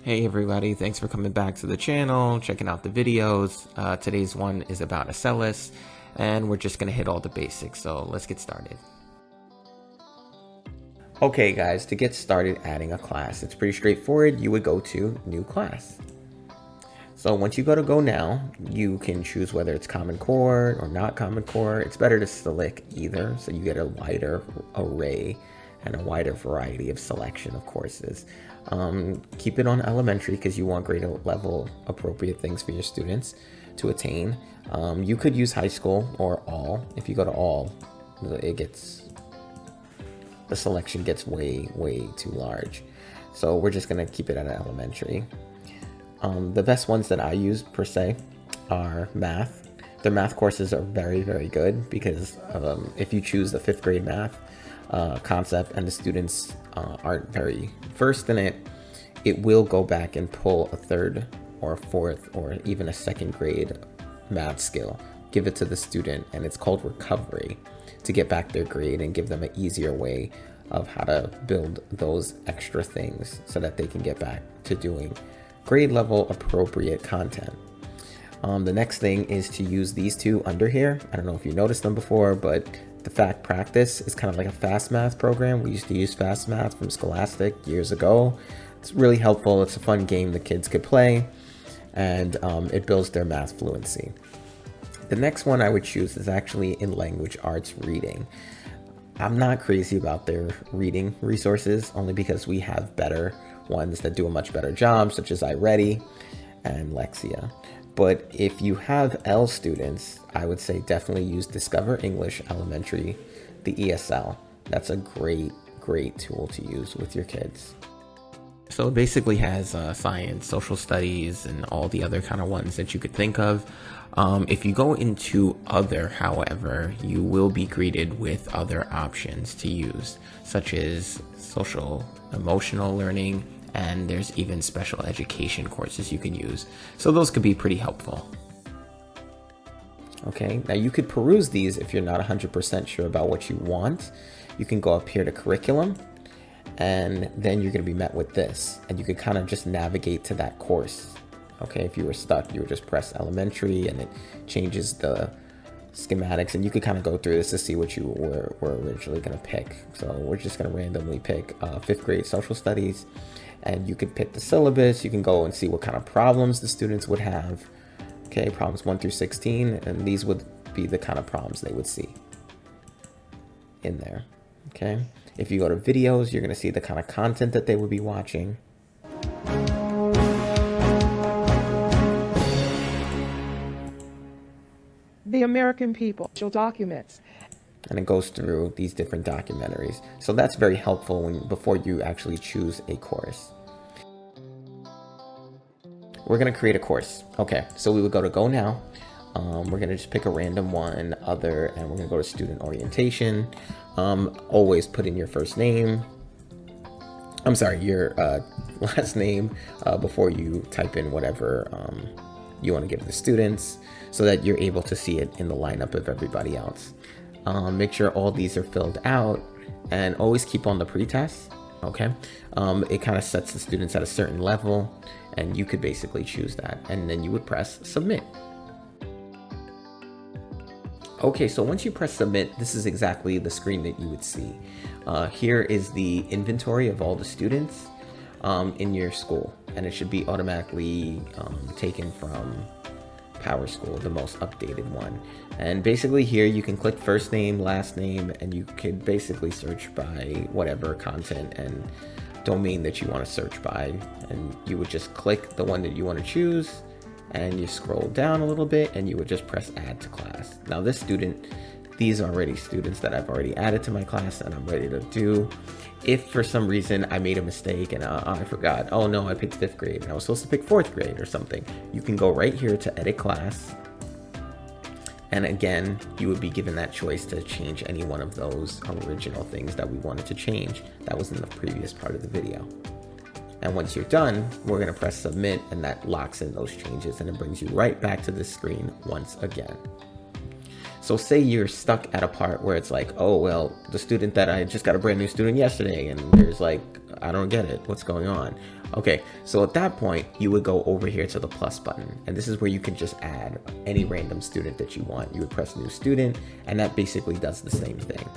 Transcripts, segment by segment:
Hey everybody, thanks for coming back to the channel, checking out the videos. Today's one is about Acellus, and we're just gonna hit all the basics, so let's get started. Okay guys, to get started adding a class, it's pretty straightforward. You would go to New Class. So once you go now, you can choose whether it's Common Core or not Common Core. It's better to select either, so you get a wider array and a wider variety of selection of courses. Keep it on elementary because you want grade level appropriate things for your students to attain. You could use high school or all. If you go to all, the selection gets way too large. So we're just gonna keep it at elementary. The best ones that I use per se are math. The math courses are very good because if you choose the 5th grade math concept and the students aren't very versed in it, it will go back and pull a 3rd or a 4th or even a 2nd grade math skill, give it to the student, and it's called recovery, to get back their grade and give them an easier way of how to build those extra things so that they can get back to doing grade level appropriate content. The next thing is to use these two under here. I don't know if you noticed them before, but the Fact Practice is kind of like a fast math program. We used to use fast math from Scholastic years ago. It's really helpful. It's a fun game the kids could play, and it builds their math fluency. The next one I would choose is actually in language arts reading. I'm not crazy about their reading resources, only because we have better ones that do a much better job, such as iReady and Lexia. But if you have L students, I would say definitely use Discover English Elementary, the ESL. That's a great tool to use with your kids. So it basically has science, social studies, and all the other kind of ones that you could think of. If you go into other, however, you will be greeted with other options to use, such as social emotional learning, and there's even special education courses you can use. So those could be pretty helpful. Okay, now you could peruse these if you're not 100% sure about what you want. You can go up here to curriculum, and then you're going to be met with this, and you could kind of just navigate to that course. Okay, if you were stuck, you would just press elementary and it changes the schematics, and you could kind of go through this to see what you were originally going to pick. So we're just going to randomly pick 5th grade social studies, and you could pick the syllabus. You can go and see what kind of problems the students would have. Okay, problems 1 through 16, and these would be the kind of problems they would see in there. Okay, if you go to videos, you're going to see the kind of content that they would be watching. The American People, documents. And it goes through these different documentaries. So that's very helpful before you actually choose a course. We're going to create a course. Okay, so we would go to Go Now. We're going to just pick a random one, other, and we're going to go to student orientation. Always put in your first name. I'm sorry, your last name before you type in whatever you want to give the students, so that you're able to see it in the lineup of everybody else. Make sure all these are filled out, and always keep on the pretest. Okay, it kind of sets the students at a certain level, and you could basically choose that, and then you would press submit. Okay, so once you press submit, this is exactly the screen that you would see. Here is the inventory of all the students in your school, and it should be automatically taken from Power School, the most updated one. And basically here you can click first name, last name, and you could basically search by whatever content and domain that you want to search by, and you would just click the one that you want to choose, and you scroll down a little bit and you would just press add to class. Now this student, these are already students that I've already added to my class and I'm ready to do. If for some reason I made a mistake and I forgot, oh no, I picked 5th grade and I was supposed to pick 4th grade or something, you can go right here to edit class. And again, you would be given that choice to change any one of those original things that we wanted to change. That was in the previous part of the video. And once you're done, we're going to press submit, and that locks in those changes and it brings you right back to this screen once again. So say you're stuck at a part where it's like, oh, well, the student that I just got a brand new student yesterday, and there's like, I don't get it, what's going on? Okay, so at that point, you would go over here to the plus button, and this is where you can just add any random student that you want. You would press new student, and that basically does the same thing.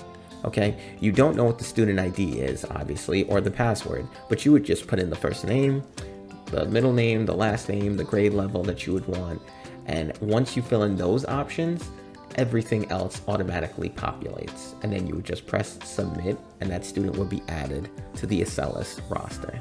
Okay, you don't know what the student ID is, obviously, or the password, but you would just put in the first name, the middle name, the last name, the grade level that you would want, and once you fill in those options, everything else automatically populates, and then you would just press submit, and that student will be added to the Acellus roster.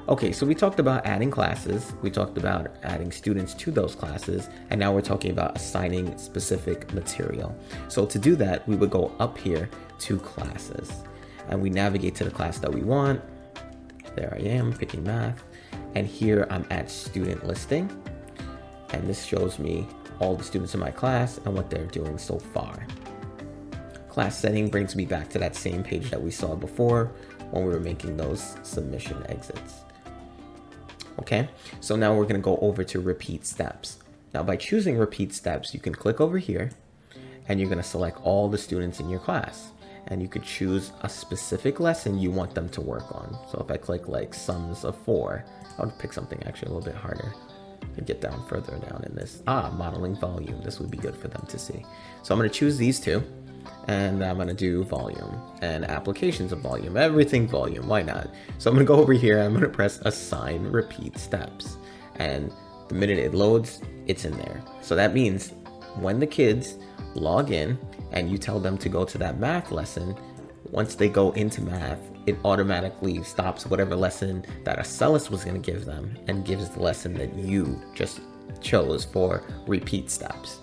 Okay, so we talked about adding classes, we talked about adding students to those classes, and now we're talking about assigning specific material. So to do that, we would go up here to classes, and we navigate to the class that we want. There I am, picking math, and here I'm at student listing, and this shows me all the students in my class and what they're doing so far. Class setting brings me back to that same page that we saw before when we were making those submission exits. Okay, so now we're going to go over to repeat steps. Now by choosing repeat steps, you can click over here and you're going to select all the students in your class, and you could choose a specific lesson you want them to work on. So if I click like sums of 4, I would pick something actually a little bit harder and get down further down in this. Modeling volume. This would be good for them to see. So I'm going to choose these two, and I'm going to do volume and applications of volume, everything volume, why not? So I'm going to go over here, I'm going to press assign repeat steps, and the minute it loads, it's in there. So that means when the kids log in and you tell them to go to that math lesson, once they go into math, it automatically stops whatever lesson that Acellus was going to give them and gives the lesson that you just chose for repeat steps.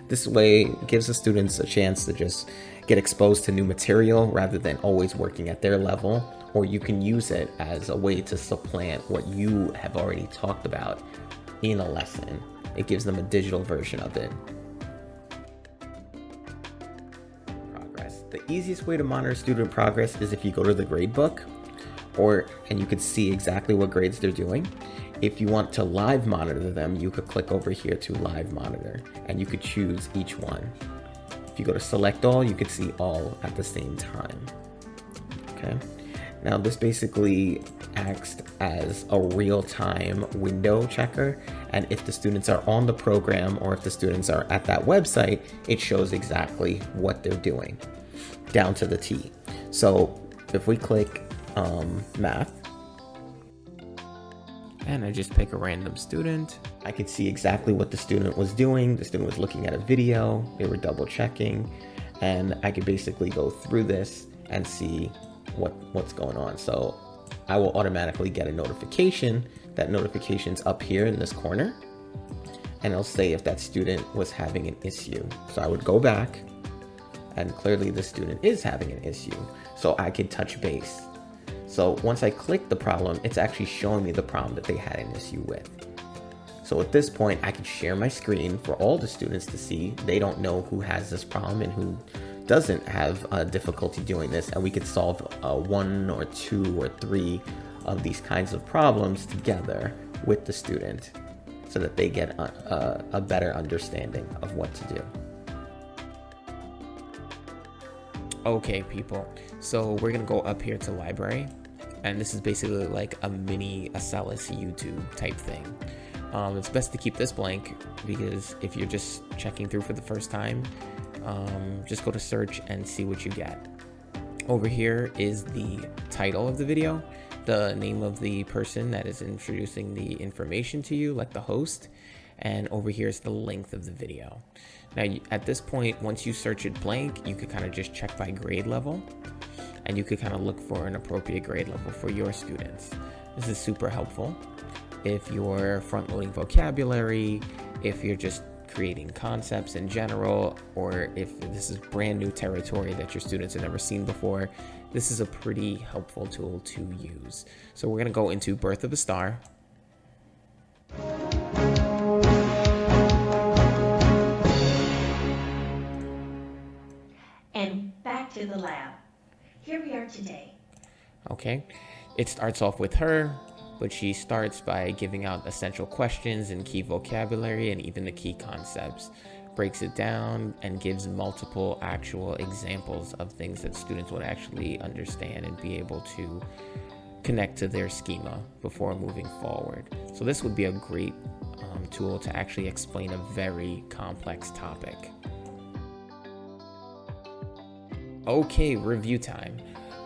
This way gives the students a chance to just get exposed to new material rather than always working at their level, or you can use it as a way to supplant what you have already talked about in a lesson. It gives them a digital version of it. Progress. The easiest way to monitor student progress is if you go to the grade book, and you could see exactly what grades they're doing. If you want to live monitor them, you could click over here to live monitor, and you could choose each one. If you go to select all, you could see all at the same time. Okay. Now this basically acts as a real-time window checker, and if the students are on the program or if the students are at that website, it shows exactly what they're doing down to the T. So if we click math, and I just pick a random student, I could see exactly what the student was doing. The student was looking at a video, they were double checking, and I could basically go through this and see what's going on. So I will automatically get a notification. That notification's up here in this corner, and it'll say if that student was having an issue. So I would go back, and clearly the student is having an issue, so I could touch base. So once I click the problem, it's actually showing me the problem that they had an issue with. So at this point, I can share my screen for all the students to see. They don't know who has this problem and who doesn't have difficulty doing this, and we could solve 1 or 2 or 3 of these kinds of problems together with the student so that they get a better understanding of what to do. Okay, people, so we're gonna go up here to library, and this is basically like a mini Acellus YouTube type thing. It's best to keep this blank because if you're just checking through for the first time, just go to search and see what you get. Over here is the title of the video, the name of the person that is introducing the information to you, like the host, and over here is the length of the video. Now at this point, once you search it blank, you could kind of just check by grade level, and you could kind of look for an appropriate grade level for your students. This is super helpful if you're front-loading vocabulary, if you're just creating concepts in general, or if this is brand new territory that your students have never seen before. This is a pretty helpful tool to use. So we're going to go into Birth of a Star. And back to the lab. Here we are today. Okay, it starts off with her, but she starts by giving out essential questions and key vocabulary and even the key concepts, breaks it down and gives multiple actual examples of things that students would actually understand and be able to connect to their schema before moving forward. So this would be a great tool to actually explain a very complex topic. Okay, review time.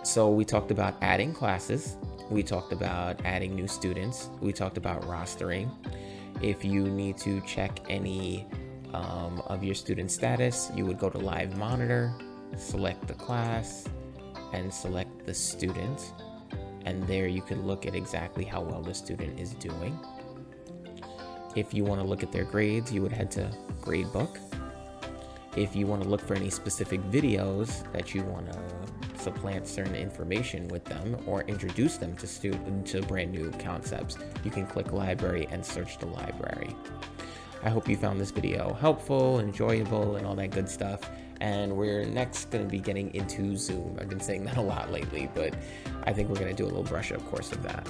So we talked about adding classes, we talked about adding new students, we talked about rostering. If you need to check any of your student status, you would go to Live Monitor, select the class, and select the student. And there you can look at exactly how well the student is doing. If you want to look at their grades, you would head to Gradebook. If you want to look for any specific videos that you want to supplant certain information with them or introduce them to brand new concepts, you can click Library and search the library. I hope you found this video helpful, enjoyable, and all that good stuff. And we're next going to be getting into Zoom. I've been saying that a lot lately, but I think we're going to do a little brush up course of that.